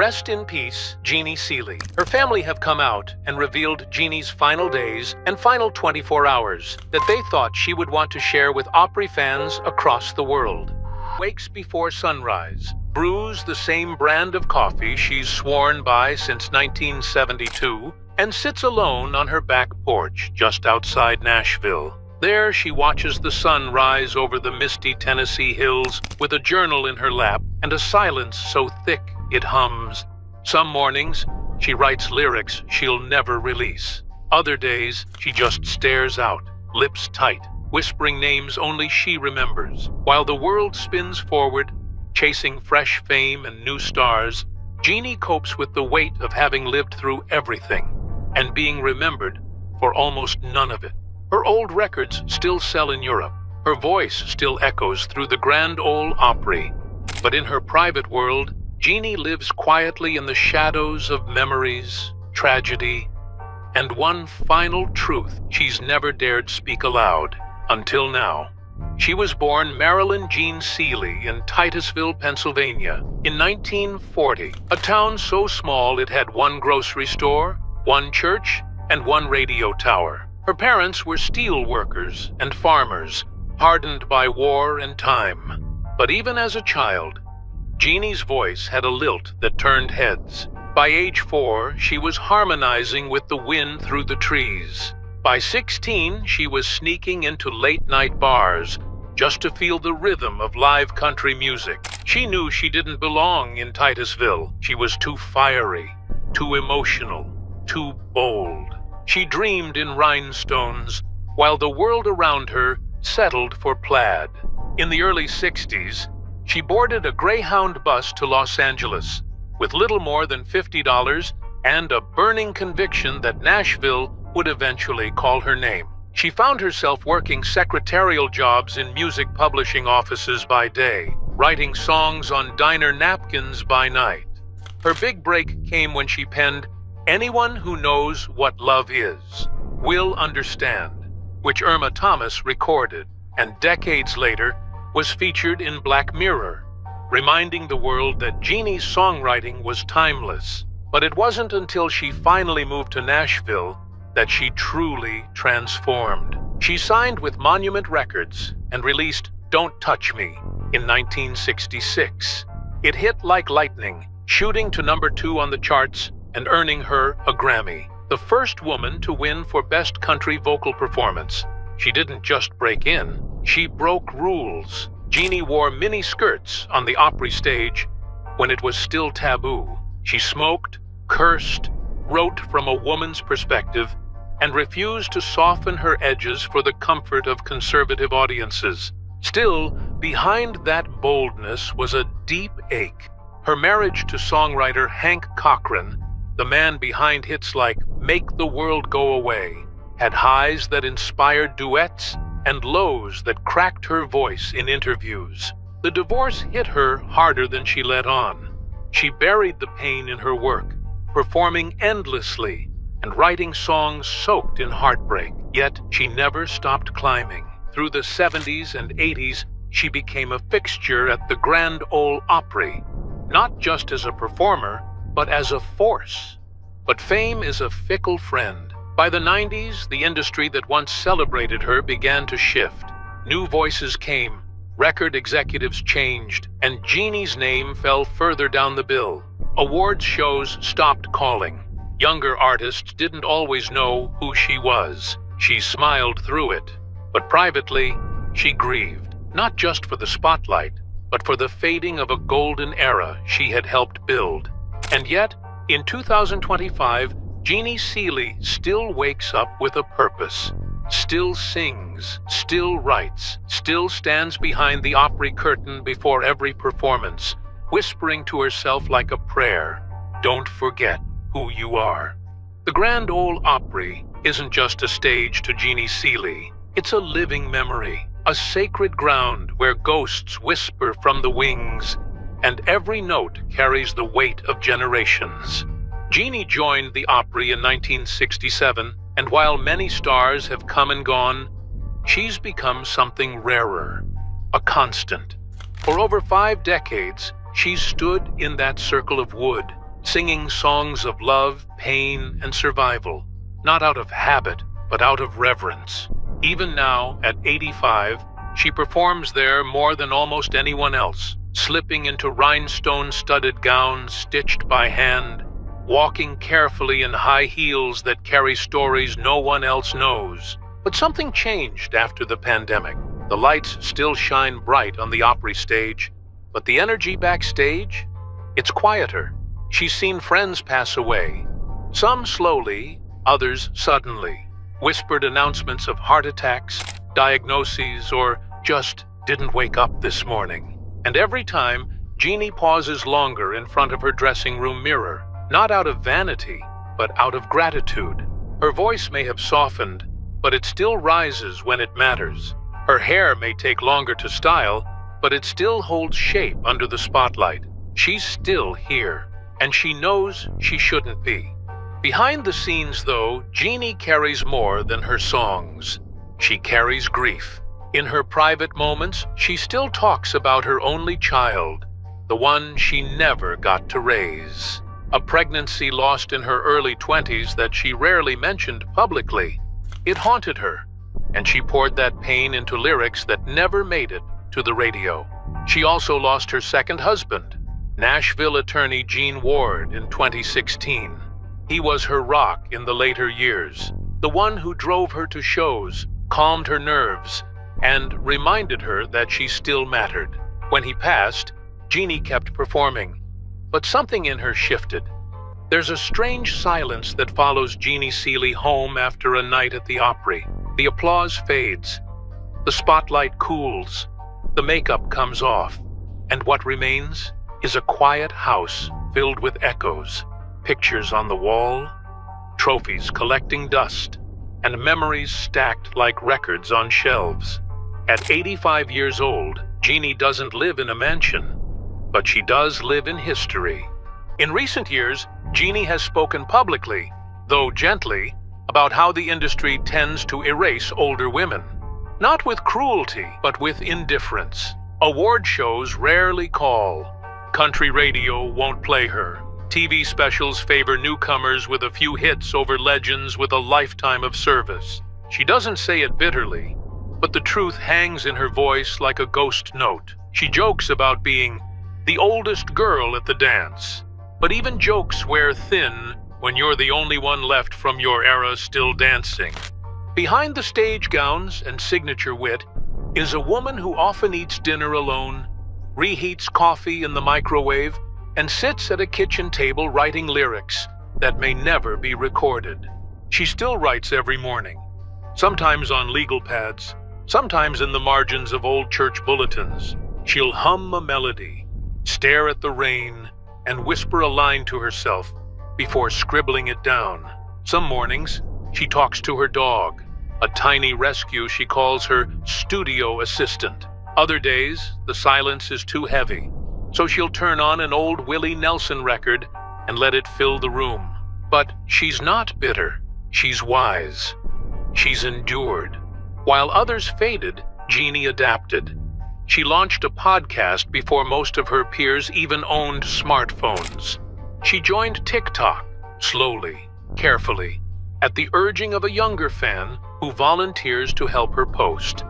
Rest in peace, Jeannie Seely. Her family have come out and revealed Jeannie's final days and final 24 hours that they thought she would want to share with Opry fans across the world. Wakes before sunrise, brews the same brand of coffee she's sworn by since 1972, and sits alone on her back porch just outside Nashville. There she watches the sun rise over the misty Tennessee hills with a journal in her lap and a silence so thick it hums. Some mornings, she writes lyrics she'll never release. Other days, she just stares out, lips tight, whispering names only she remembers. While the world spins forward, chasing fresh fame and new stars, Jeannie copes with the weight of having lived through everything and being remembered for almost none of it. Her old records still sell in Europe. Her voice still echoes through the Grand Ole Opry. But in her private world, Jeannie lives quietly in the shadows of memories, tragedy, and one final truth she's never dared speak aloud, until now. She was born Marilyn Jean Seely in Titusville, Pennsylvania, in 1940, a town so small it had one grocery store, one church, and one radio tower. Her parents were steel workers and farmers, hardened by war and time. But even as a child, Jeannie's voice had a lilt that turned heads. By age 4, she was harmonizing with the wind through the trees. By 16, she was sneaking into late-night bars just to feel the rhythm of live country music. She knew she didn't belong in Titusville. She was too fiery, too emotional, too bold. She dreamed in rhinestones, while the world around her settled for plaid. In the early 60s, she boarded a Greyhound bus to Los Angeles with little more than $50 and a burning conviction that Nashville would eventually call her name. She found herself working secretarial jobs in music publishing offices by day, writing songs on diner napkins by night. Her big break came when she penned "Anyone Who Knows What Love Is Will Understand," which Irma Thomas recorded, and decades later was featured in Black Mirror, reminding the world that Jeannie's songwriting was timeless. But it wasn't until she finally moved to Nashville that she truly transformed. She signed with Monument Records and released "Don't Touch Me" in 1966. It hit like lightning, shooting to number 2 on the charts and earning her a Grammy, the first woman to win for Best Country Vocal Performance. She didn't just break in, she broke rules. Jeannie wore mini skirts on the Opry stage when it was still taboo. She smoked, cursed, wrote from a woman's perspective, and refused to soften her edges for the comfort of conservative audiences. Still, behind that boldness was a deep ache. Her marriage to songwriter Hank Cochran, the man behind hits like "Make the World Go Away," had highs that inspired duets and lows that cracked her voice in interviews. The divorce hit her harder than she let on. She buried the pain in her work, performing endlessly and writing songs soaked in heartbreak. Yet she never stopped climbing. Through the 70s and 80s, she became a fixture at the Grand Ole Opry, not just as a performer, but as a force. But fame is a fickle friend. By the 90s, the industry that once celebrated her began to shift. New voices came, record executives changed, and Jeannie's name fell further down the bill. Awards shows stopped calling. Younger artists didn't always know who she was. She smiled through it. But privately, she grieved, not just for the spotlight, but for the fading of a golden era she had helped build. And yet, in 2025, Jeannie Seely still wakes up with a purpose, still sings, still writes, still stands behind the Opry curtain before every performance, whispering to herself like a prayer, "Don't forget who you are." The Grand Ole Opry isn't just a stage to Jeannie Seely. It's a living memory, a sacred ground where ghosts whisper from the wings, and every note carries the weight of generations. Jeannie joined the Opry in 1967, and while many stars have come and gone, she's become something rarer, a constant. For over 5 decades, she's stood in that circle of wood, singing songs of love, pain, and survival, not out of habit, but out of reverence. Even now, at 85, she performs there more than almost anyone else, slipping into rhinestone-studded gowns stitched by hand, walking carefully in high heels that carry stories no one else knows. But something changed after the pandemic. The lights still shine bright on the Opry stage, but the energy backstage? It's quieter. She's seen friends pass away, some slowly, others suddenly. Whispered announcements of heart attacks, diagnoses, or just didn't wake up this morning. And every time, Jeannie pauses longer in front of her dressing room mirror, not out of vanity, but out of gratitude. Her voice may have softened, but it still rises when it matters. Her hair may take longer to style, but it still holds shape under the spotlight. She's still here, and she knows she shouldn't be. Behind the scenes, though, Jeannie carries more than her songs. She carries grief. In her private moments, she still talks about her only child, the one she never got to raise. A pregnancy lost in her early 20s that she rarely mentioned publicly. It haunted her, and she poured that pain into lyrics that never made it to the radio. She also lost her second husband, Nashville attorney Gene Ward, in 2016. He was her rock in the later years, the one who drove her to shows, calmed her nerves, and reminded her that she still mattered. When he passed, Jeannie kept performing, but something in her shifted. There's a strange silence that follows Jeannie Seely home after a night at the Opry. The applause fades, the spotlight cools, the makeup comes off, and what remains is a quiet house filled with echoes, pictures on the wall, trophies collecting dust, and memories stacked like records on shelves. At 85 years old, Jeannie doesn't live in a mansion, but she does live in history. In recent years, Jeannie has spoken publicly, though gently, about how the industry tends to erase older women. Not with cruelty, but with indifference. Award shows rarely call. Country radio won't play her. TV specials favor newcomers with a few hits over legends with a lifetime of service. She doesn't say it bitterly, but the truth hangs in her voice like a ghost note. She jokes about being the oldest girl at the dance, but even jokes wear thin when you're the only one left from your era still dancing. Behind the stage gowns and signature wit is a woman who often eats dinner alone, reheats coffee in the microwave, and sits at a kitchen table writing lyrics that may never be recorded. She still writes every morning, sometimes on legal pads, sometimes in the margins of old church bulletins. She'll hum a melody, stare at the rain, and whisper a line to herself before scribbling it down. Some mornings, she talks to her dog, a tiny rescue she calls her studio assistant. Other days, the silence is too heavy, so she'll turn on an old Willie Nelson record and let it fill the room. But she's not bitter, she's wise. She's endured. While others faded, Jeannie adapted. She launched a podcast before most of her peers even owned smartphones. She joined TikTok, slowly, carefully, at the urging of a younger fan who volunteers to help her post.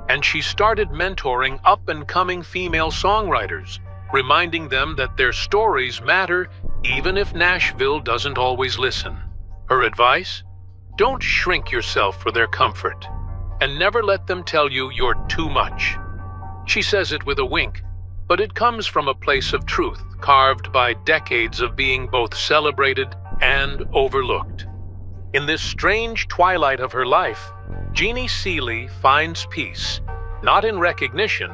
And she started mentoring up-and-coming female songwriters, reminding them that their stories matter even if Nashville doesn't always listen. Her advice? Don't shrink yourself for their comfort, and never let them tell you you're too much. She says it with a wink, but it comes from a place of truth carved by decades of being both celebrated and overlooked. In this strange twilight of her life, Jeannie Seely finds peace, not in recognition,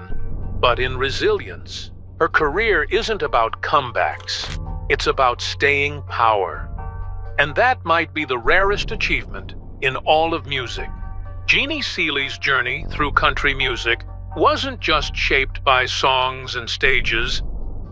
but in resilience. Her career isn't about comebacks, it's about staying power. And that might be the rarest achievement in all of music. Jeannie Seely's journey through country music wasn't just shaped by songs and stages,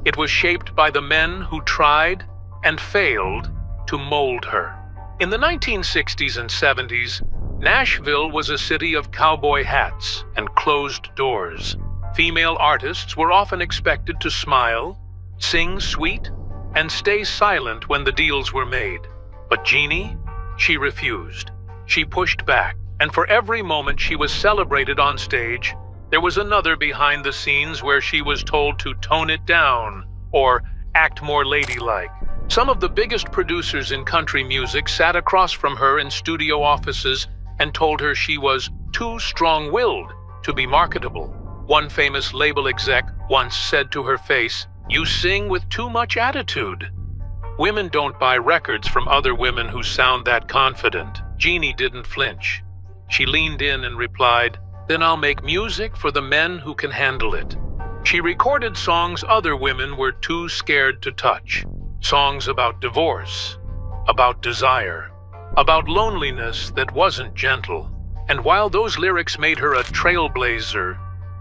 it was shaped by the men who tried and failed to mold her. In the 1960s and 70s, Nashville was a city of cowboy hats and closed doors. Female artists were often expected to smile, sing sweet, and stay silent when the deals were made. But Jeannie, she refused. She pushed back, and for every moment she was celebrated on stage, there was another behind the scenes where she was told to tone it down or act more ladylike. Some of the biggest producers in country music sat across from her in studio offices and told her she was too strong-willed to be marketable. One famous label exec once said to her face, "You sing with too much attitude." Women don't buy records from other women who sound that confident. Jeannie didn't flinch. She leaned in and replied, "Then I'll make music for the men who can handle it." She recorded songs other women were too scared to touch. Songs about divorce, about desire, about loneliness that wasn't gentle. And while those lyrics made her a trailblazer,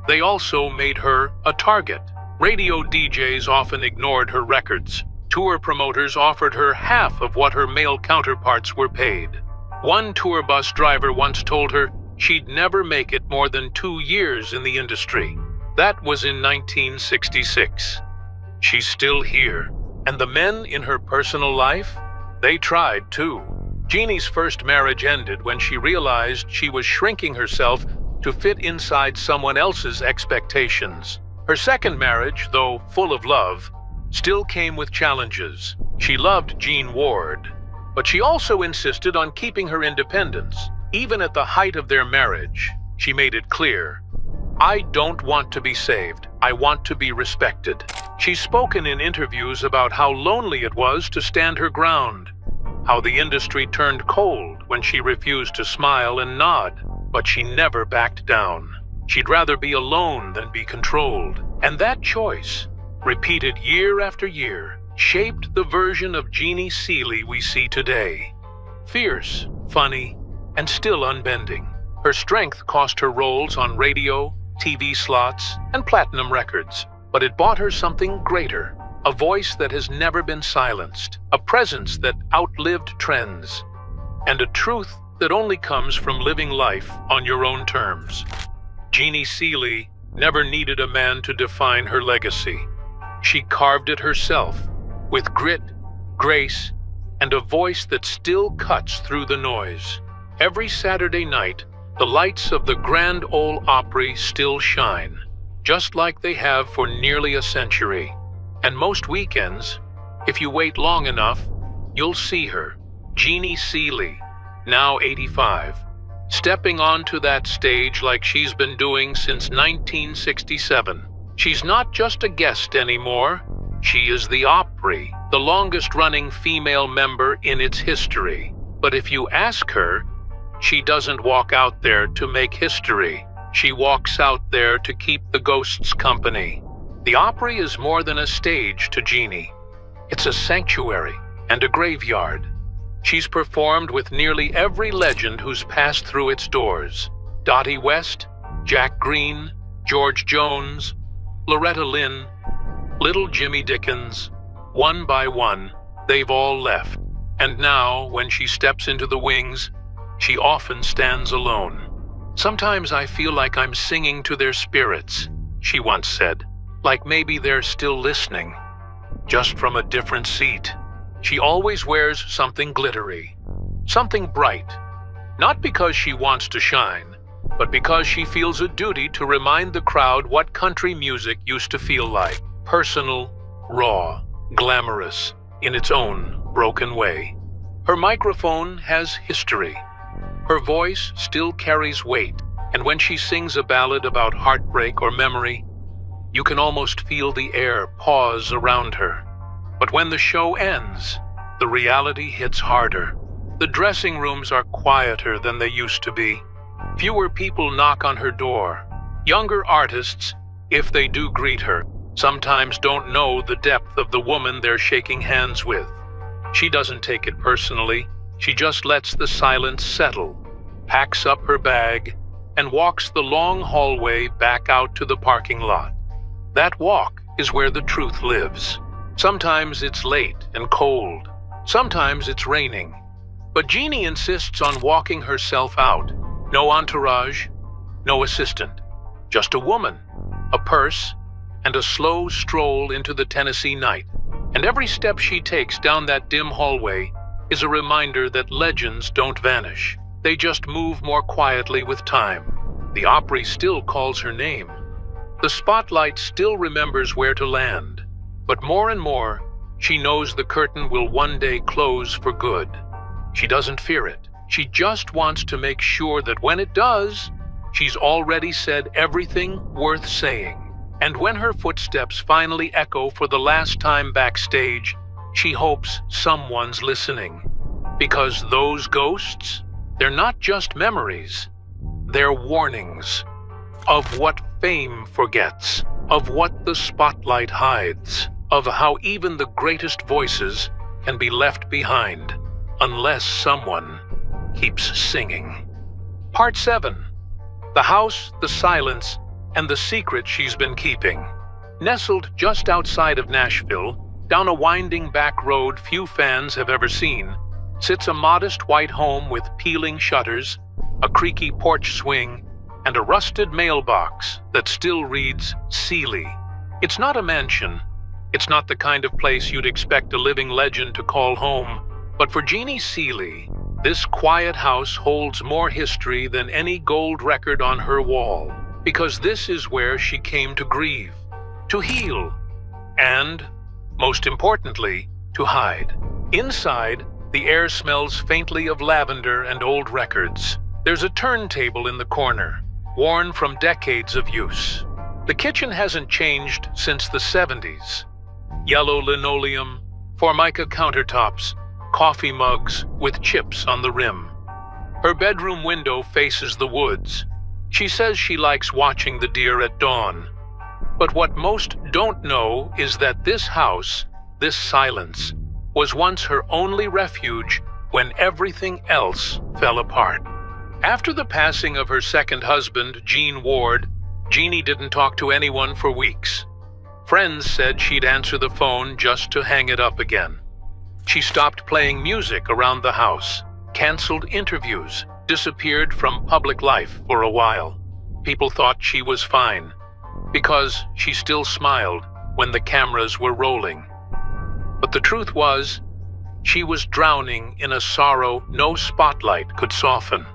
they also made her a target. Radio DJs often ignored her records. Tour promoters offered her half of what her male counterparts were paid. One tour bus driver once told her she'd never make it more than 2 years in the industry. That was in 1966. She's still here. And the men in her personal life? They tried too. Jeannie's first marriage ended when she realized she was shrinking herself to fit inside someone else's expectations. Her second marriage, though full of love, still came with challenges. She loved Gene Ward, but she also insisted on keeping her independence. Even at the height of their marriage, she made it clear, "I don't want to be saved. I want to be respected." She's spoken in interviews about how lonely it was to stand her ground, how the industry turned cold when she refused to smile and nod, but she never backed down. She'd rather be alone than be controlled. And that choice, repeated year after year, shaped the version of Jeannie Seely we see today. Fierce, funny, and still unbending. Her strength cost her roles on radio, TV slots, and platinum records. But it bought her something greater, a voice that has never been silenced, a presence that outlived trends, and a truth that only comes from living life on your own terms. Jeannie Seely never needed a man to define her legacy. She carved it herself, with grit, grace, and a voice that still cuts through the noise. Every Saturday night, the lights of the Grand Ole Opry still shine, just like they have for nearly a century. And most weekends, if you wait long enough, you'll see her, Jeannie Seely, now 85, stepping onto that stage like she's been doing since 1967. She's not just a guest anymore, she is the Opry, the longest-running female member in its history. But if you ask her, she doesn't walk out there to make history. She walks out there to keep the ghosts company. The Opry is more than a stage to Jeannie. It's a sanctuary and a graveyard. She's performed with nearly every legend who's passed through its doors. Dottie West, Jack Green, George Jones, Loretta Lynn, Little Jimmy Dickens. One by one, they've all left. And now, when she steps into the wings, she often stands alone. "Sometimes I feel like I'm singing to their spirits," she once said, "like maybe they're still listening, just from a different seat." She always wears something glittery, something bright, not because she wants to shine, but because she feels a duty to remind the crowd what country music used to feel like: personal, raw, glamorous, in its own broken way. Her microphone has history. Her voice still carries weight, and when she sings a ballad about heartbreak or memory, you can almost feel the air pause around her. But when the show ends, the reality hits harder. The dressing rooms are quieter than they used to be. Fewer people knock on her door. Younger artists, if they do greet her, sometimes don't know the depth of the woman they're shaking hands with. She doesn't take it personally. She just lets the silence settle, packs up her bag, and walks the long hallway back out to the parking lot. That walk is where the truth lives. Sometimes it's late and cold. Sometimes it's raining. But Jeannie insists on walking herself out. No entourage, no assistant. Just a woman, a purse, and a slow stroll into the Tennessee night. And every step she takes down that dim hallway is a reminder that legends don't vanish. They just move more quietly with time. The Opry still calls her name. The spotlight still remembers where to land. But more and more, she knows the curtain will one day close for good. She doesn't fear it. She just wants to make sure that when it does, she's already said everything worth saying. And when her footsteps finally echo for the last time backstage, she hopes someone's listening. Because those ghosts, they're not just memories. They're warnings of what fame forgets, of what the spotlight hides, of how even the greatest voices can be left behind unless someone keeps singing. Part 7. The house, the silence, and the secret she's been keeping. Nestled just outside of Nashville, down a winding back road few fans have ever seen, sits a modest white home with peeling shutters, a creaky porch swing, and a rusted mailbox that still reads Seely. It's not a mansion. It's not the kind of place you'd expect a living legend to call home. But for Jeannie Seely, this quiet house holds more history than any gold record on her wall, because this is where she came to grieve, to heal, and, most importantly, to hide. Inside, the air smells faintly of lavender and old records. There's a turntable in the corner, worn from decades of use. The kitchen hasn't changed since the 70s. Yellow linoleum, formica countertops, coffee mugs with chips on the rim. Her bedroom window faces the woods. She says she likes watching the deer at dawn. But what most don't know is that this house, this silence, was once her only refuge when everything else fell apart. After the passing of her second husband, Gene Ward, Jeannie didn't talk to anyone for weeks. Friends said she'd answer the phone just to hang it up again. She stopped playing music around the house, canceled interviews, disappeared from public life for a while. People thought she was fine, because she still smiled when the cameras were rolling. But the truth was, she was drowning in a sorrow no spotlight could soften.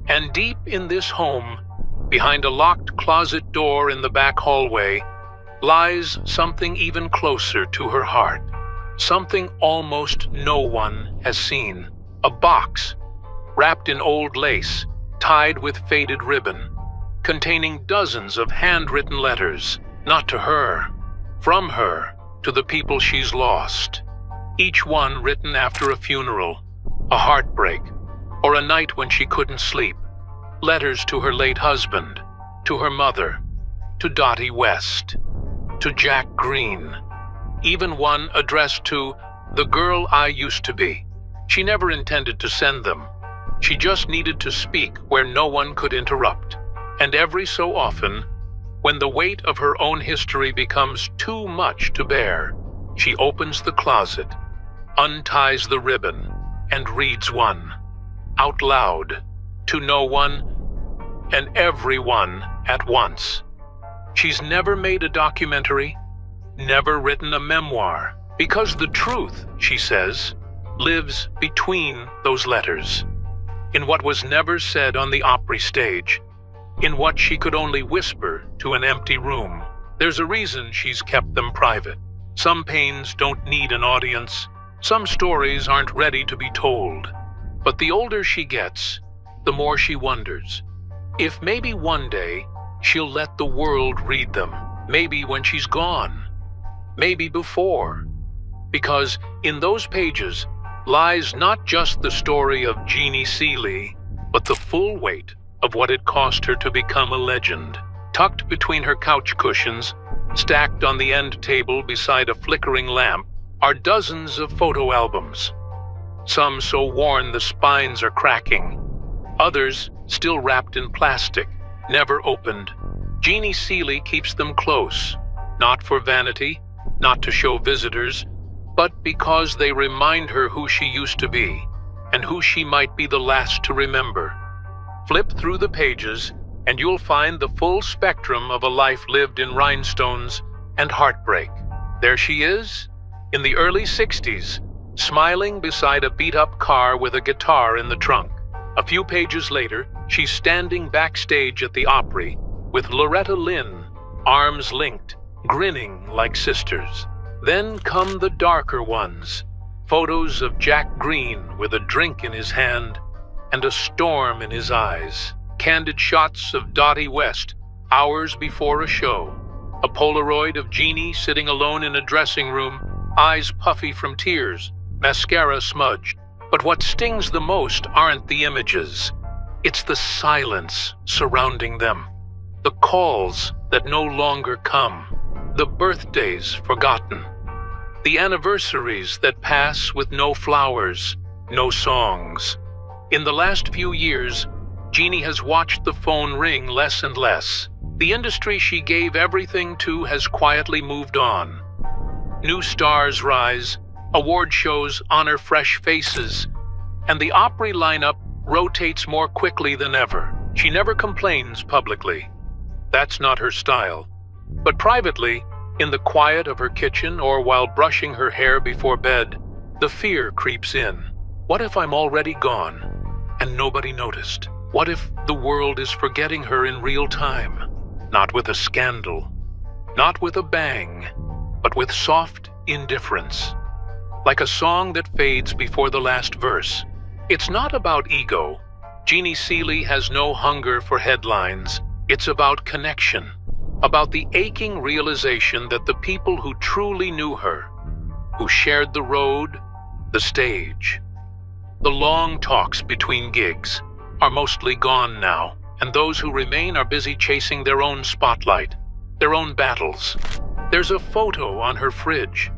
And deep in this home, behind a locked closet door in the back hallway, lies something even closer to her heart. Something almost no one has seen. A box, wrapped in old lace, tied with faded ribbon, containing dozens of handwritten letters, not to her, from her to the people she's lost. Each one written after a funeral, a heartbreak, or a night when she couldn't sleep. Letters to her late husband, to her mother, to Dottie West, to Jack Green, even one addressed to the girl I used to be. She never intended to send them. She just needed to speak where no one could interrupt. And every so often, when the weight of her own history becomes too much to bear, she opens the closet, unties the ribbon, and reads one, out loud, to no one and everyone at once. She's never made a documentary, never written a memoir, because the truth, she says, lives between those letters, in what was never said on the Opry stage, in what she could only whisper to an empty room. There's a reason she's kept them private. Some pains don't need an audience. Some stories aren't ready to be told. But the older she gets, the more she wonders if maybe one day she'll let the world read them. Maybe when she's gone. Maybe before. Because in those pages lies not just the story of Jeannie Seely, but the full weight of what it cost her to become a legend. Tucked between her couch cushions, stacked on the end table beside a flickering lamp, are dozens of photo albums. Some so worn the spines are cracking. Others still wrapped in plastic, never opened. Jeannie Seely keeps them close, not for vanity, not to show visitors, but because they remind her who she used to be, and who she might be the last to remember. Flip through the pages, and you'll find the full spectrum of a life lived in rhinestones and heartbreak. There she is, in the early 60s, smiling beside a beat-up car with a guitar in the trunk. A few pages later, she's standing backstage at the Opry with Loretta Lynn, arms linked, grinning like sisters. Then come the darker ones, photos of Jack Green with a drink in his hand and a storm in his eyes. Candid shots of Dottie West hours before a show. A Polaroid of Jeannie sitting alone in a dressing room, eyes puffy from tears, mascara smudged. But what stings the most aren't the images. It's the silence surrounding them. The calls that no longer come. The birthdays forgotten. The anniversaries that pass with no flowers, no songs. In the last few years, Jeannie has watched the phone ring less and less. The industry she gave everything to has quietly moved on. New stars rise, award shows honor fresh faces, and the Opry lineup rotates more quickly than ever. She never complains publicly. That's not her style. But privately, in the quiet of her kitchen or while brushing her hair before bed, the fear creeps in. What if I'm already gone and nobody noticed? What if the world is forgetting her in real time? Not with a scandal, not with a bang, but with soft indifference. Like a song that fades before the last verse. It's not about ego. Jeannie Seely has no hunger for headlines. It's about connection, about the aching realization that the people who truly knew her, who shared the road, the stage, the long talks between gigs, are mostly gone now, and those who remain are busy chasing their own spotlight, their own battles. There's a photo on her fridge,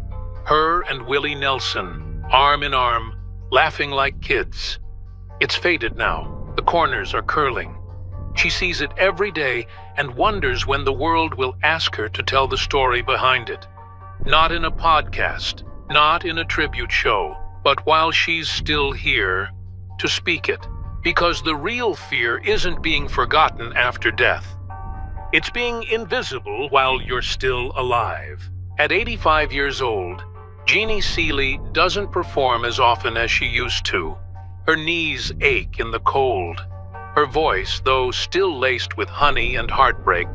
her and Willie Nelson, arm in arm, laughing like kids. It's faded now, the corners are curling. She sees it every day and wonders when the world will ask her to tell the story behind it. Not in a podcast, not in a tribute show, but while she's still here, to speak it. Because the real fear isn't being forgotten after death. It's being invisible while you're still alive. At 85 years old, Jeannie Seely doesn't perform as often as she used to. Her knees ache in the cold. Her voice, though still laced with honey and heartbreak,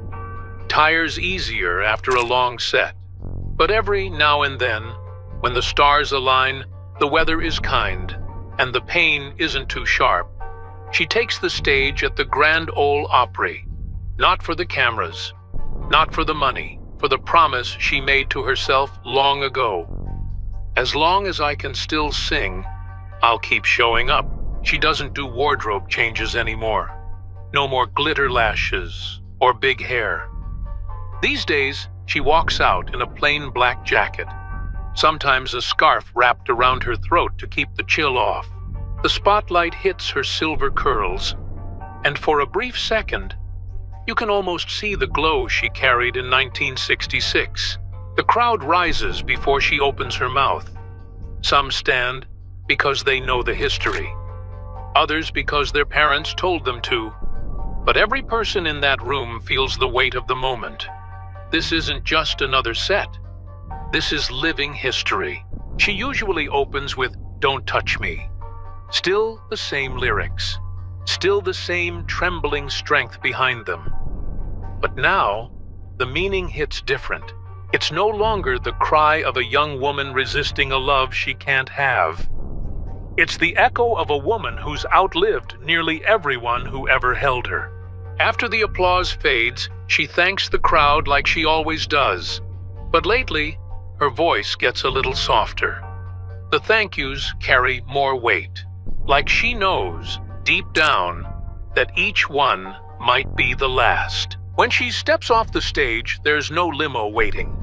tires easier after a long set. But every now and then, when the stars align, the weather is kind, and the pain isn't too sharp, she takes the stage at the Grand Ole Opry, not for the cameras, not for the money, for the promise she made to herself long ago. As long as I can still sing, I'll keep showing up. She doesn't do wardrobe changes anymore. No more glitter lashes or big hair. These days, she walks out in a plain black jacket, sometimes a scarf wrapped around her throat to keep the chill off. The spotlight hits her silver curls, and for a brief second, you can almost see the glow she carried in 1966. The crowd rises before she opens her mouth. Some stand because they know the history, others because their parents told them to. But every person in that room feels the weight of the moment. This isn't just another set. This is living history. She usually opens with "Don't Touch Me." Still the same lyrics, still the same trembling strength behind them. But now, the meaning hits different. It's no longer the cry of a young woman resisting a love she can't have. It's the echo of a woman who's outlived nearly everyone who ever held her. After the applause fades, she thanks the crowd like she always does. But lately, her voice gets a little softer. The thank yous carry more weight. Like she knows, deep down, that each one might be the last. When she steps off the stage, there's no limo waiting.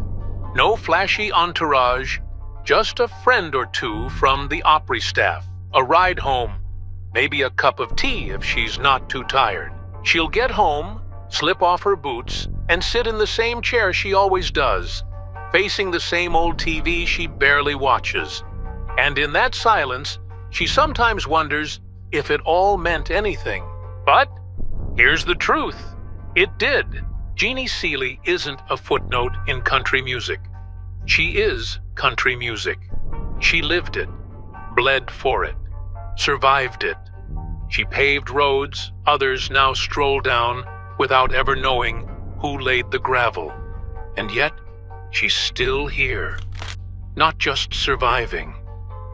No flashy entourage, just a friend or two from the Opry staff. A ride home, maybe a cup of tea if she's not too tired. She'll get home, slip off her boots, and sit in the same chair she always does, facing the same old TV she barely watches. And in that silence, she sometimes wonders if it all meant anything. But here's the truth. It did. Jeannie Seely isn't a footnote in country music. She is country music. She lived it, bled for it, survived it. She paved roads others now stroll down without ever knowing who laid the gravel. And yet, she's still here. Not just surviving,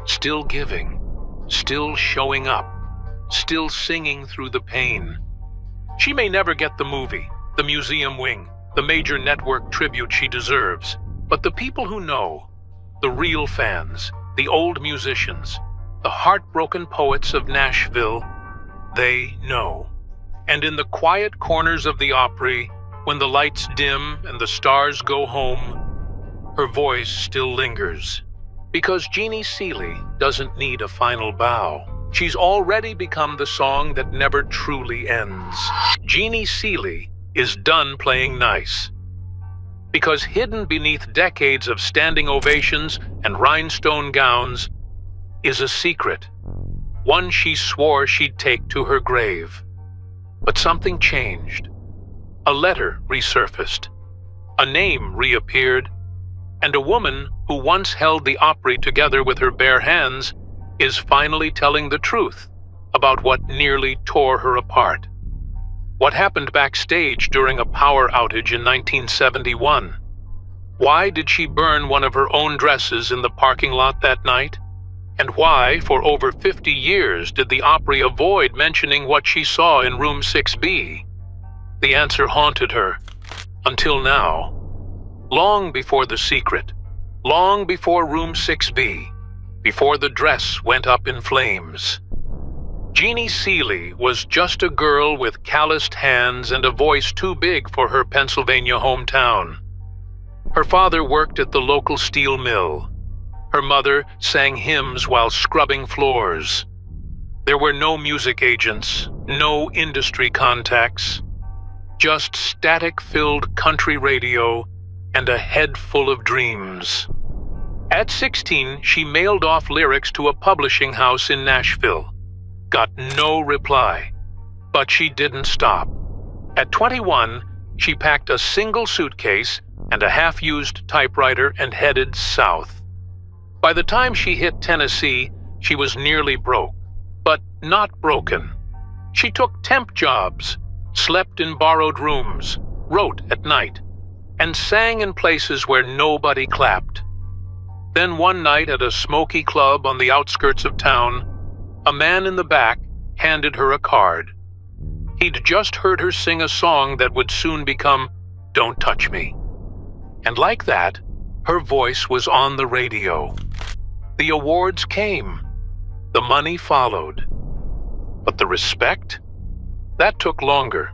still giving, still showing up, still singing through the pain. She may never get the movie, the museum wing, the major network tribute she deserves, but the people who know, the real fans, the old musicians, the heartbroken poets of Nashville, they know. And in the quiet corners of the Opry, when the lights dim and the stars go home, her voice still lingers. Because Jeannie Seely doesn't need a final bow. She's already become the song that never truly ends. Jeannie Seely is done playing nice. Because hidden beneath decades of standing ovations and rhinestone gowns is a secret, one she swore she'd take to her grave. But something changed. A letter resurfaced, a name reappeared, and a woman who once held the Opry together with her bare hands is finally telling the truth about what nearly tore her apart. What happened backstage during a power outage in 1971? Why did she burn one of her own dresses in the parking lot that night? And why, for over 50 years, did the Opry avoid mentioning what she saw in room 6B? The answer haunted her, until now. Long before the secret, long before room 6B, before the dress went up in flames. Jeannie Seely was just a girl with calloused hands and a voice too big for her Pennsylvania hometown. Her father worked at the local steel mill. Her mother sang hymns while scrubbing floors. There were no music agents, no industry contacts, just static-filled country radio and a head full of dreams. At 16, she mailed off lyrics to a publishing house in Nashville. Got no reply, but she didn't stop. At 21, she packed a single suitcase and a half-used typewriter and headed south. By the time she hit Tennessee, she was nearly broke, but not broken. She took temp jobs, slept in borrowed rooms, wrote at night, and sang in places where nobody clapped. Then one night at a smoky club on the outskirts of town, a man in the back handed her a card. He'd just heard her sing a song that would soon become "Don't Touch Me." And like that, her voice was on the radio. The awards came. The money followed. But the respect? That took longer.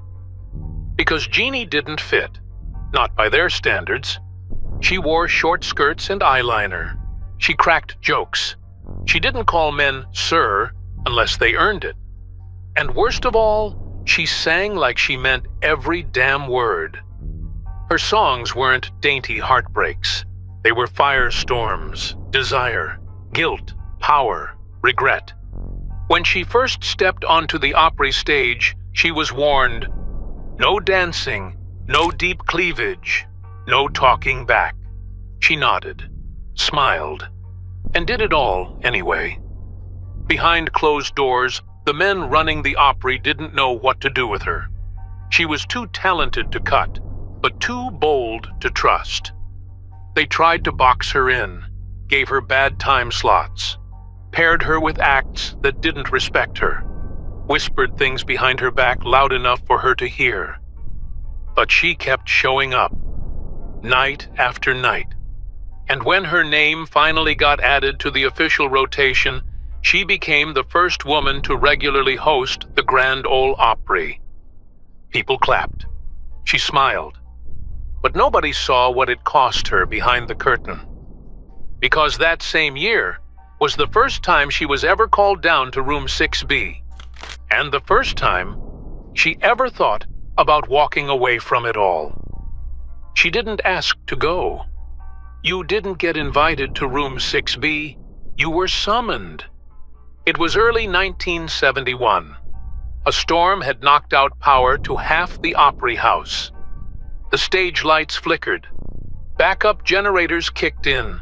Because Jeannie didn't fit, not by their standards. She wore short skirts and eyeliner. She cracked jokes. She didn't call men sir unless they earned it. And worst of all, she sang like she meant every damn word. Her songs weren't dainty heartbreaks. They were firestorms, desire, guilt, power, regret. When she first stepped onto the Opry stage, she was warned, no dancing, no deep cleavage, no talking back. She nodded, smiled, and did it all anyway. Behind closed doors, the men running the Opry didn't know what to do with her. She was too talented to cut, but too bold to trust. They tried to box her in, gave her bad time slots, paired her with acts that didn't respect her, whispered things behind her back loud enough for her to hear. But she kept showing up, night after night. And when her name finally got added to the official rotation, she became the first woman to regularly host the Grand Ole Opry. People clapped. She smiled. But nobody saw what it cost her behind the curtain. Because that same year was the first time she was ever called down to room 6B. And the first time she ever thought about walking away from it all. She didn't ask to go. You didn't get invited to room 6B. You were summoned. It was early 1971. A storm had knocked out power to half the Opry house. The stage lights flickered. Backup generators kicked in.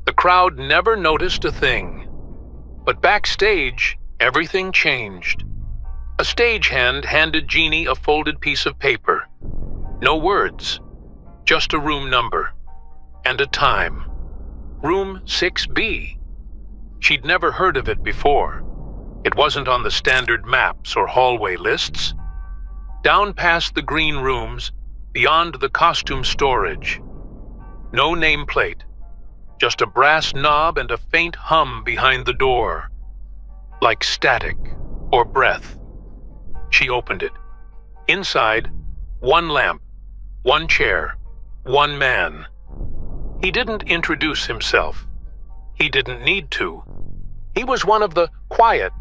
The crowd never noticed a thing. But backstage, everything changed. A stagehand handed Jeannie a folded piece of paper. No words, just a room number and a time. Room 6B. She'd never heard of it before. It wasn't on the standard maps or hallway lists. Down past the green rooms, beyond the costume storage. No nameplate, just a brass knob and a faint hum behind the door, like static or breath. She opened it. Inside, one lamp, one chair, one man. He didn't introduce himself. He didn't need to. He was one of the quiet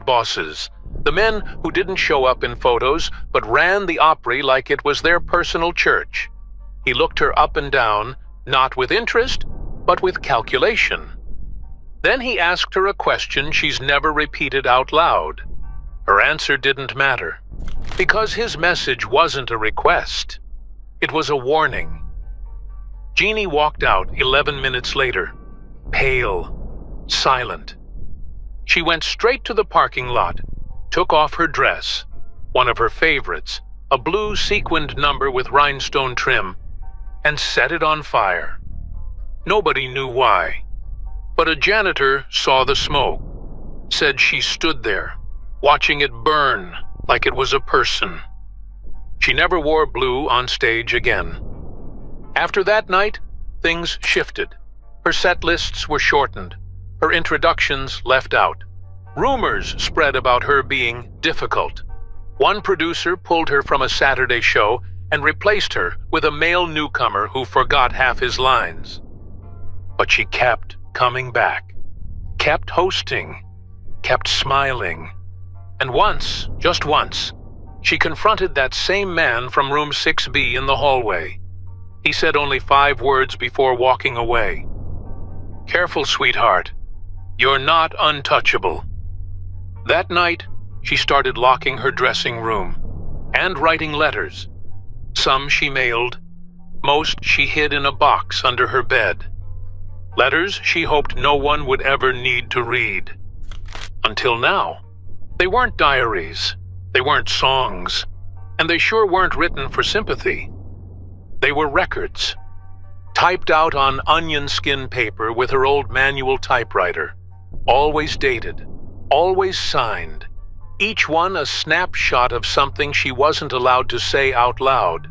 bosses, the men who didn't show up in photos but ran the Opry like it was their personal church. He looked her up and down, not with interest, but with calculation. Then he asked her a question she's never repeated out loud. Her answer didn't matter, because his message wasn't a request. It was a warning. Jeannie walked out 11 minutes later, pale, silent. She went straight to the parking lot, took off her dress, one of her favorites, a blue sequined number with rhinestone trim, and set it on fire. Nobody knew why, but a janitor saw the smoke, said she stood there, watching it burn like it was a person. She never wore blue on stage again. After that night, things shifted. Her set lists were shortened, her introductions left out. Rumors spread about her being difficult. One producer pulled her from a Saturday show and replaced her with a male newcomer who forgot half his lines. But she kept coming back, kept hosting, kept smiling. And once, just once, she confronted that same man from room 6B in the hallway. He said only 5 words before walking away. "Careful, sweetheart. You're not untouchable." That night, she started locking her dressing room and writing letters. Some she mailed, most she hid in a box under her bed. Letters she hoped no one would ever need to read. Until now. They weren't diaries, they weren't songs, and they sure weren't written for sympathy. They were records, typed out on onion skin paper with her old manual typewriter, always dated, always signed, each one a snapshot of something she wasn't allowed to say out loud.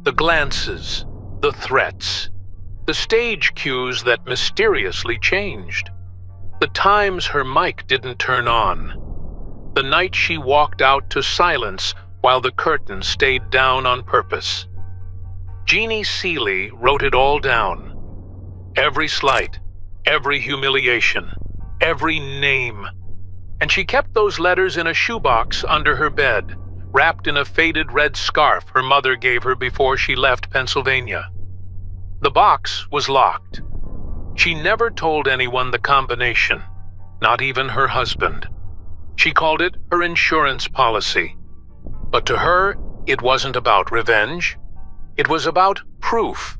The glances, the threats, the stage cues that mysteriously changed, the times her mic didn't turn on, the night she walked out to silence while the curtain stayed down on purpose. Jeannie Seely wrote it all down. Every slight, every humiliation, every name. And she kept those letters in a shoebox under her bed, wrapped in a faded red scarf her mother gave her before she left Pennsylvania. The box was locked. She never told anyone the combination, not even her husband. She called it her insurance policy. But to her, it wasn't about revenge. It was about proof.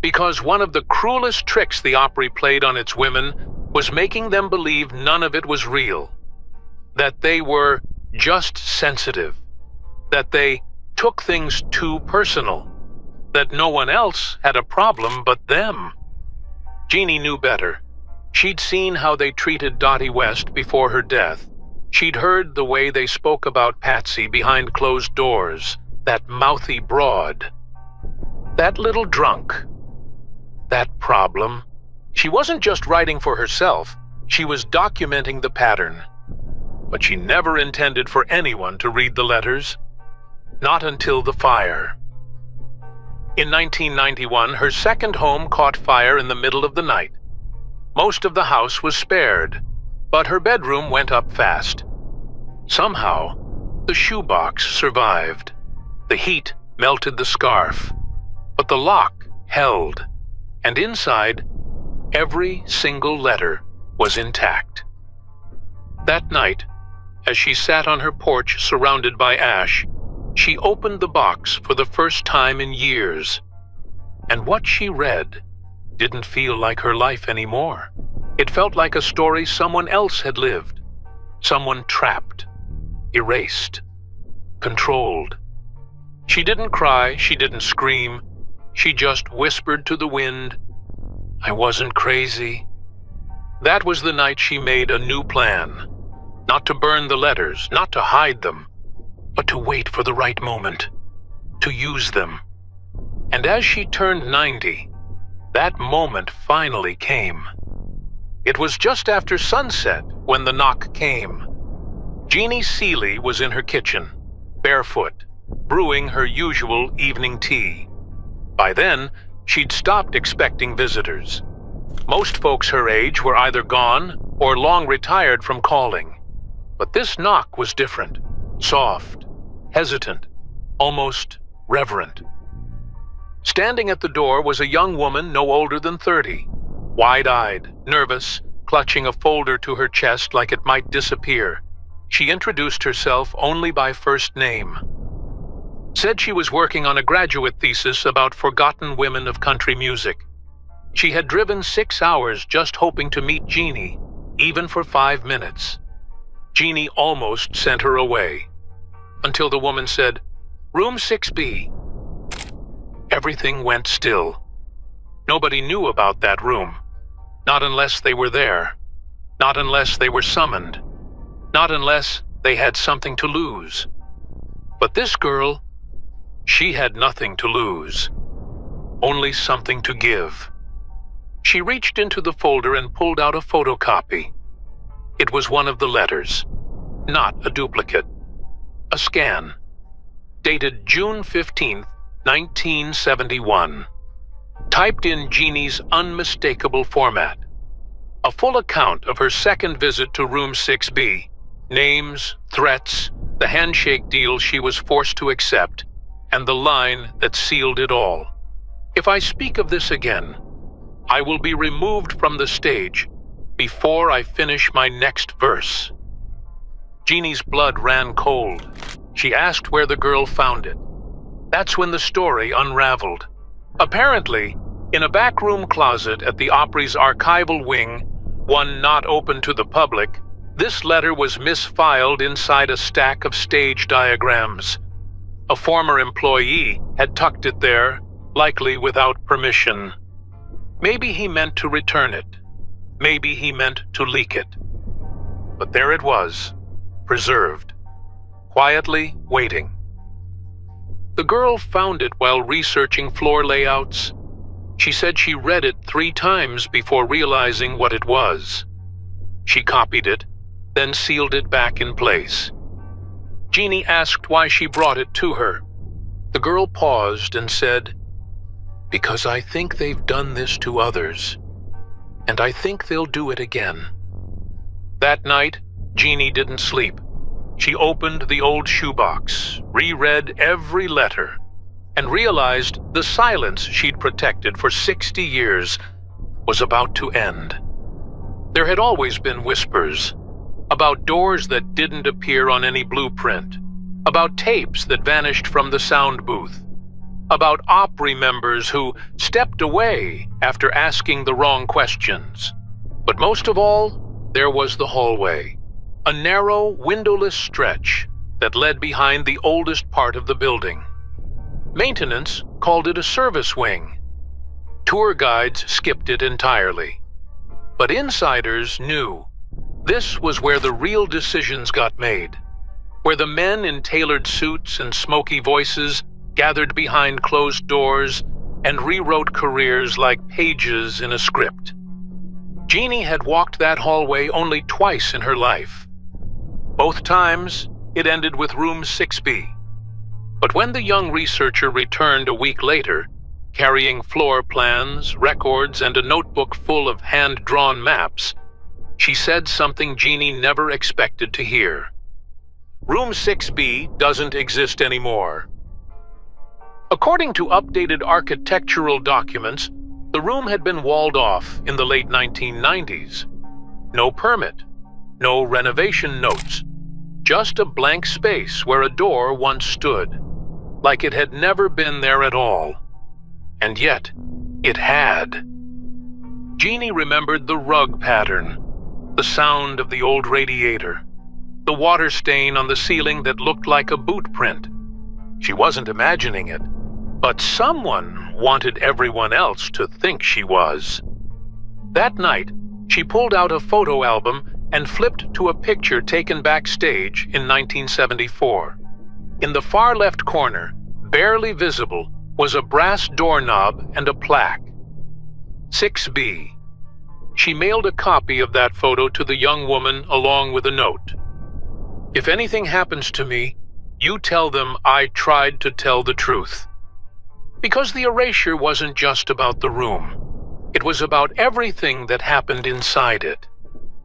Because one of the cruelest tricks the Opry played on its women was making them believe none of it was real. That they were just sensitive. That they took things too personal. That no one else had a problem but them. Jeannie knew better. She'd seen how they treated Dottie West before her death. She'd heard the way they spoke about Patsy behind closed doors, that mouthy broad. That little drunk. That problem. She wasn't just writing for herself, she was documenting the pattern. But she never intended for anyone to read the letters. Not until the fire. In 1991, her second home caught fire in the middle of the night. Most of the house was spared, but her bedroom went up fast. Somehow, the shoebox survived. The heat melted the scarf, but the lock held, and inside, every single letter was intact. That night, as she sat on her porch surrounded by ash, she opened the box for the first time in years, and what she read didn't feel like her life anymore. It felt like a story someone else had lived. Someone trapped, erased, controlled. She didn't cry, she didn't scream. She just whispered to the wind, "I wasn't crazy." That was the night she made a new plan. Not to burn the letters, not to hide them, but to wait for the right moment, to use them. And as she turned 90, that moment finally came. It was just after sunset when the knock came. Jeannie Seely was in her kitchen, barefoot, brewing her usual evening tea. By then, she'd stopped expecting visitors. Most folks her age were either gone or long retired from calling. But this knock was different, soft, hesitant, almost reverent. Standing at the door was a young woman no older than 30, wide-eyed, nervous, clutching a folder to her chest like it might disappear. She introduced herself only by first name. Said she was working on a graduate thesis about forgotten women of country music. She had driven 6 hours just hoping to meet Jeannie, even for 5 minutes. Jeannie almost sent her away, until the woman said, "Room 6B. Everything went still. Nobody knew about that room. Not unless they were there. Not unless they were summoned. Not unless they had something to lose. But this girl, she had nothing to lose. Only something to give. She reached into the folder and pulled out a photocopy. It was one of the letters, not a duplicate. A scan, dated June 15th, 1971. Typed in Jeannie's unmistakable format. A full account of her second visit to room 6B. Names, threats, the handshake deal she was forced to accept, and the line that sealed it all. "If I speak of this again, I will be removed from the stage before I finish my next verse." Jeannie's blood ran cold. She asked where the girl found it. That's when the story unraveled. Apparently, in a backroom closet at the Opry's archival wing, one not open to the public, this letter was misfiled inside a stack of stage diagrams. A former employee had tucked it there, likely without permission. Maybe he meant to return it. Maybe he meant to leak it. But there it was, preserved, quietly waiting. The girl found it while researching floor layouts. She said she read it 3 times before realizing what it was. She copied it, then sealed it back in place. Jeannie asked why she brought it to her. The girl paused and said, "Because I think they've done this to others, and I think they'll do it again." That night, Jeannie didn't sleep. She opened the old shoebox, reread every letter, and realized the silence she'd protected for 60 years was about to end. There had always been whispers about doors that didn't appear on any blueprint, about tapes that vanished from the sound booth, about Opry members who stepped away after asking the wrong questions. But most of all, there was the hallway, a narrow, windowless stretch that led behind the oldest part of the building. Maintenance called it a service wing. Tour guides skipped it entirely. But insiders knew this was where the real decisions got made, where the men in tailored suits and smoky voices gathered behind closed doors and rewrote careers like pages in a script. Jeannie had walked that hallway only twice in her life. Both times, it ended with room 6B. But when the young researcher returned a week later, carrying floor plans, records, and a notebook full of hand-drawn maps, she said something Jeannie never expected to hear. Room 6B doesn't exist anymore. According to updated architectural documents, the room had been walled off in the late 1990s. No permit, no renovation notes, just a blank space where a door once stood, like it had never been there at all. And yet, it had. Jeannie remembered the rug pattern, the sound of the old radiator, the water stain on the ceiling that looked like a boot print. She wasn't imagining it, but someone wanted everyone else to think she was. That night, she pulled out a photo album and flipped to a picture taken backstage in 1974. In the far left corner, barely visible, was a brass doorknob and a plaque. 6B. She mailed a copy of that photo to the young woman along with a note. If anything happens to me, you tell them I tried to tell the truth. Because the erasure wasn't just about the room. It was about everything that happened inside it.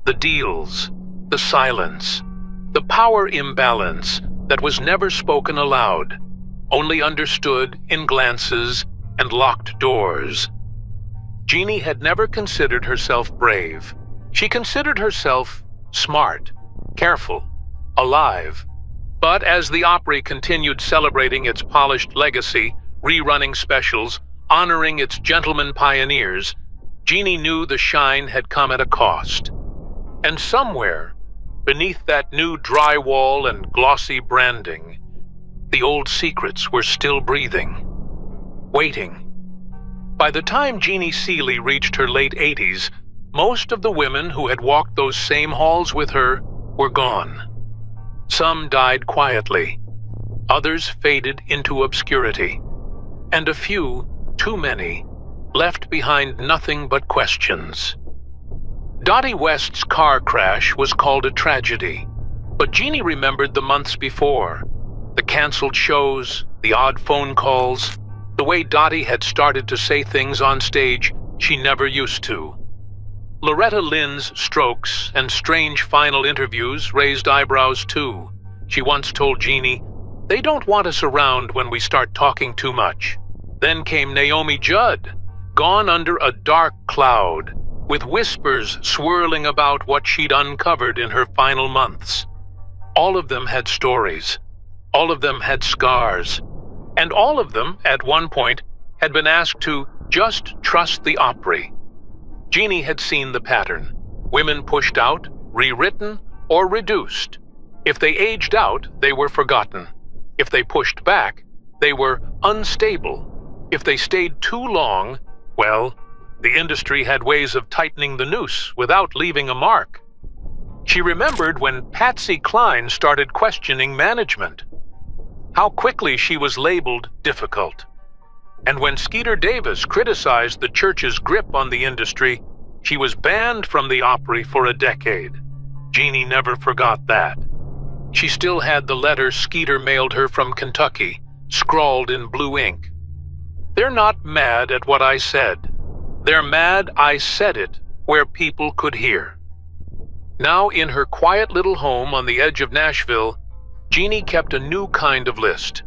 The deals, the silence, the power imbalance that was never spoken aloud, only understood in glances and locked doors. Jeannie had never considered herself brave. She considered herself smart, careful, alive. But as the Opry continued celebrating its polished legacy, rerunning specials, honoring its gentleman pioneers, Jeannie knew the shine had come at a cost. And somewhere, beneath that new drywall and glossy branding, the old secrets were still breathing, waiting. By the time Jeannie Seely reached her late 80s, most of the women who had walked those same halls with her were gone. Some died quietly, others faded into obscurity, and a few, too many, left behind nothing but questions. Dottie West's car crash was called a tragedy, but Jeannie remembered the months before, the canceled shows, the odd phone calls, the way Dottie had started to say things on stage she never used to. Loretta Lynn's strokes and strange final interviews raised eyebrows too. She once told Jeannie, "They don't want us around when we start talking too much." Then came Naomi Judd, gone under a dark cloud, with whispers swirling about what she'd uncovered in her final months. All of them had stories. All of them had scars. And all of them, at one point, had been asked to just trust the Opry. Jeannie had seen the pattern. Women pushed out, rewritten, or reduced. If they aged out, they were forgotten. If they pushed back, they were unstable. If they stayed too long, well, the industry had ways of tightening the noose without leaving a mark. She remembered when Patsy Cline started questioning management. How quickly she was labeled difficult. And when Skeeter Davis criticized the church's grip on the industry, she was banned from the Opry for a decade. Jeannie never forgot that. She still had the letter Skeeter mailed her from Kentucky, scrawled in blue ink. "They're not mad at what I said. They're mad I said it where people could hear." Now in her quiet little home on the edge of Nashville, Jeannie kept a new kind of list.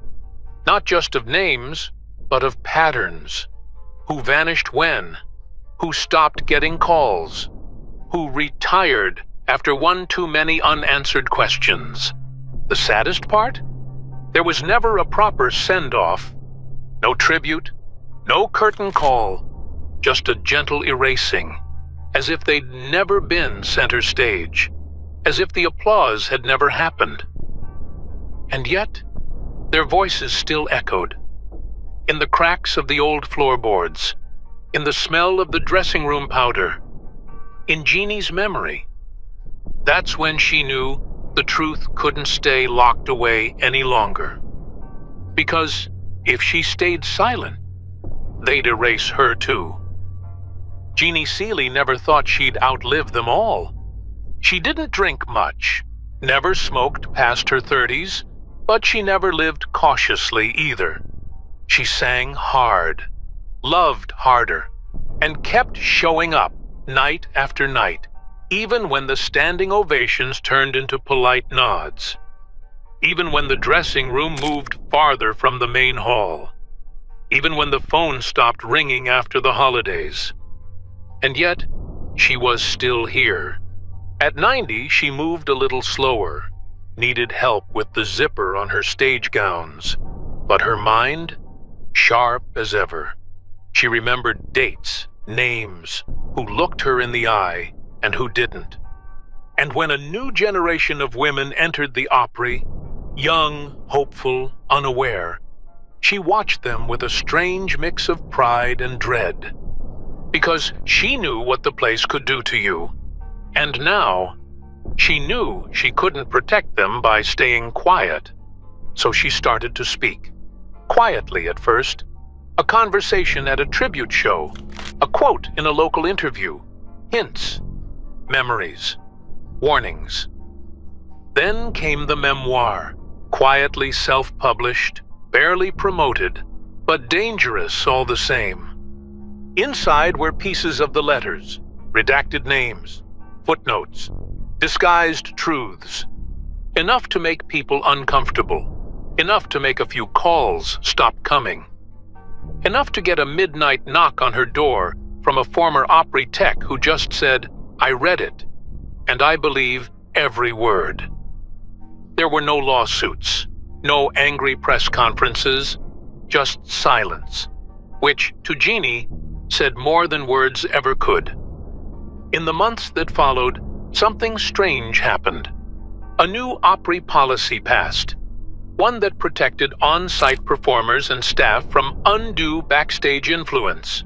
Not just of names, but of patterns. Who vanished when? Who stopped getting calls? Who retired after one too many unanswered questions? The saddest part? There was never a proper send-off. No tribute, no curtain call, just a gentle erasing, as if they'd never been center stage, as if the applause had never happened. And yet, their voices still echoed. In the cracks of the old floorboards, in the smell of the dressing room powder, in Jeannie's memory. That's when she knew the truth couldn't stay locked away any longer. Because if she stayed silent, they'd erase her too. Jeannie Seely never thought she'd outlive them all. She didn't drink much, never smoked past her 30s, but she never lived cautiously either. She sang hard, loved harder, and kept showing up night after night, even when the standing ovations turned into polite nods, even when the dressing room moved farther from the main hall, even when the phone stopped ringing after the holidays. And yet, she was still here. At 90, she moved a little slower, needed help with the zipper on her stage gowns, but her mind, sharp as ever. She remembered dates, names, who looked her in the eye and who didn't. And when a new generation of women entered the Opry, young, hopeful, unaware, she watched them with a strange mix of pride and dread. Because she knew what the place could do to you. And now, she knew she couldn't protect them by staying quiet. So she started to speak. Quietly at first. A conversation at a tribute show. A quote in a local interview. Hints. Memories. Warnings. Then came the memoir. Quietly self-published, barely promoted, but dangerous all the same. Inside were pieces of the letters, redacted names, footnotes, disguised truths. Enough to make people uncomfortable. Enough to make a few calls stop coming. Enough to get a midnight knock on her door from a former Opry tech who just said, "I read it, and I believe every word." There were no lawsuits, no angry press conferences, just silence, which, to Jeannie, said more than words ever could. In the months that followed, something strange happened. A new Opry policy passed, one that protected on-site performers and staff from undue backstage influence.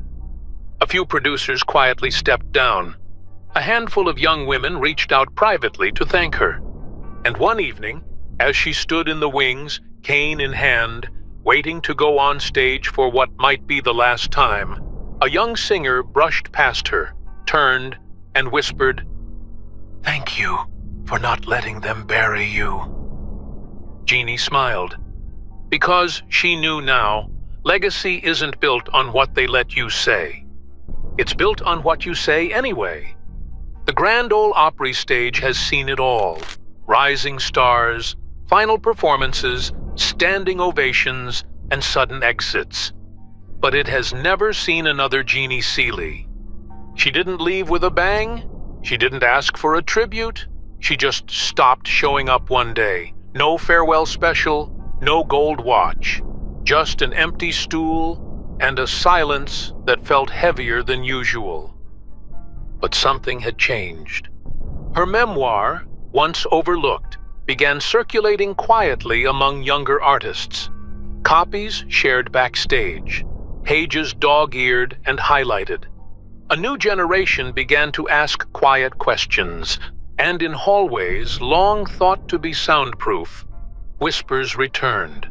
A few producers quietly stepped down. A handful of young women reached out privately to thank her. And one evening, as she stood in the wings, cane in hand, waiting to go on stage for what might be the last time, a young singer brushed past her, turned, and whispered, "Thank you for not letting them bury you." Jeannie smiled, because she knew now, legacy isn't built on what they let you say. It's built on what you say anyway. The Grand Ole Opry stage has seen it all. Rising stars, final performances, standing ovations, and sudden exits. But it has never seen another Jeannie Seely. She didn't leave with a bang. She didn't ask for a tribute. She just stopped showing up one day. No farewell special, no gold watch. Just an empty stool and a silence that felt heavier than usual. But something had changed. Her memoir, once overlooked, began circulating quietly among younger artists. Copies shared backstage, pages dog-eared and highlighted. A new generation began to ask quiet questions, and in hallways long thought to be soundproof, whispers returned.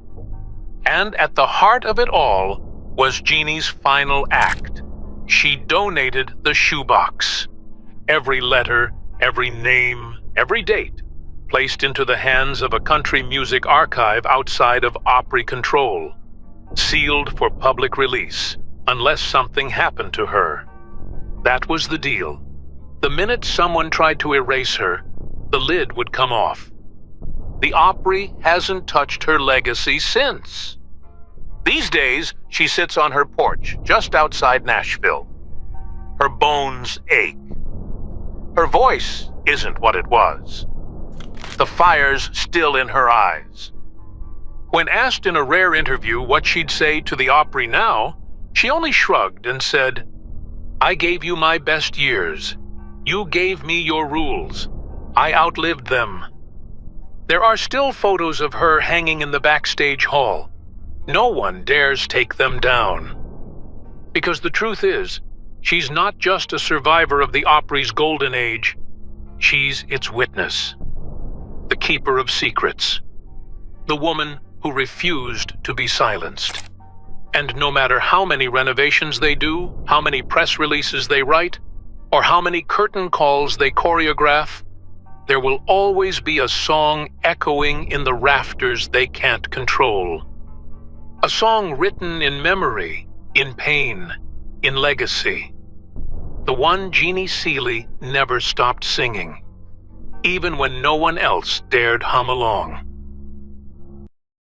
And at the heart of it all was Jeannie's final act. She donated the shoebox. Every letter, every name, every date, placed into the hands of a country music archive outside of Opry control, sealed for public release, unless something happened to her. That was the deal. The minute someone tried to erase her, the lid would come off. The Opry hasn't touched her legacy since. These days, she sits on her porch just outside Nashville. Her bones ache. Her voice isn't what it was. The fire's still in her eyes. When asked in a rare interview what she'd say to the Opry now, she only shrugged and said, "I gave you my best years. You gave me your rules. I outlived them." There are still photos of her hanging in the backstage hall. No one dares take them down. Because the truth is, she's not just a survivor of the Opry's golden age. She's its witness. The keeper of secrets. The woman who refused to be silenced. And no matter how many renovations they do, how many press releases they write, or how many curtain calls they choreograph, there will always be a song echoing in the rafters they can't control. A song written in memory, in pain, in legacy. The one Jeannie Seely never stopped singing, even when no one else dared hum along.